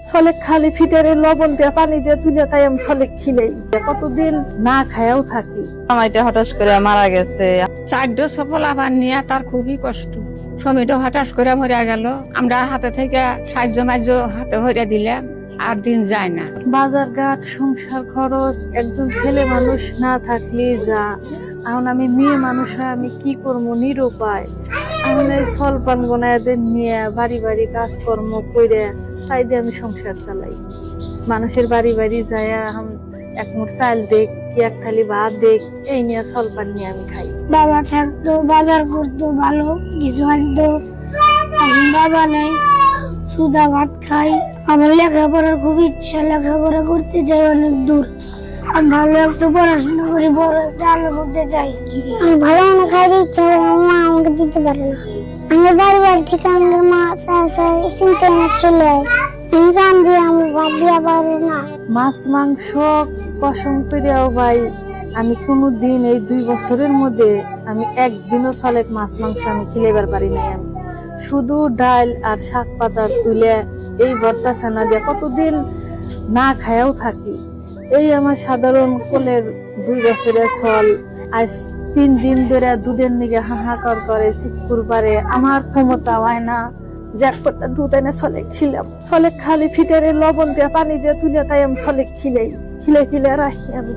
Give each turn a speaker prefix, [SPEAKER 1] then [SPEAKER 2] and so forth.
[SPEAKER 1] ছলেক খালি ফিটারে লবণ দিয়ে পানি দিয়ে তুলে তাই আমি ছলেক খিলেই কতদিন না খায়াও থাকি।
[SPEAKER 2] আমাইটা হঠাৎ করে মারা গেছে।
[SPEAKER 3] 4 সফল আবার নিয়ে তার খুবই কষ্ট। সমিত হঠাৎ করে মরে গেল। আমরা হাতে থেকে সাহায্য মার্য হাতে হইয়া দিলাম, আর দিন যায় না।
[SPEAKER 1] বাজার ঘাট সংসার খরচ একজন ছেলে মানুষ না থাকলে যা। এখন আমি মেয়ে মানুষ হয়ে আমি কি করবো নিরুপায়। এখন এই সলপান গোনাদের নিয়ে বাড়ি বাড়ি কাজকর্ম করে তাই দিয়ে আমি সংসার চালাই। মানুষের বাড়ি বাড়ি যায় এক মুঠ চাল দেখ কি এক থালি ভাত দেখ এই নিয়ে সলপান নিয়ে আমি খাই।
[SPEAKER 4] বাবা থাকতো, বাজার করতো, ভালো কিছু আনতো। এখন বাবা নেই, সুদা ভাত খাই। আমার লেখাপড়ার খুব ইচ্ছা, লেখাপড়া করতে চাই অনেক দূর। আমি ভালো একটু পড়াশোনা করি, বড় একটা আলো করতে চাই। আমি ভালো মনে খাইতে ইচ্ছা করে মা আমাকে দিতে পারে না। আমার বাড়ি থেকে আমাদের মা চিন্তা ছেলে আমি কান্দি, আমি ভাত দিয়া পারে না।
[SPEAKER 1] মাছ মাংস পছন্দ করিয়াও ভাই আমি কোনোদিন এই 2 বছরের মধ্যে আমি একদিনও ছলেক মাছ মাংস আমি খিলেবার পারি নাই। আমি শুধু ডাল আর শাক পাতা তুলে এই ভর্তা ছানা দিয়ে কতদিন না খায়াও থাকি। এই আমার সাধারণ কোলের 2 বছরের ছল আজ 3 দিন ধরে দুধের নিগে হাহাকার করে চিকুর পারে। আমার ক্ষমতা হয় না যে এক ফোঁটা দুধ এনে ছলেক খিলাম। ছলেক খালি ফিটারে লবণ দিয়ে পানি দিয়ে তুলে তাই আমি ছলেক খিলে রাখি আমি।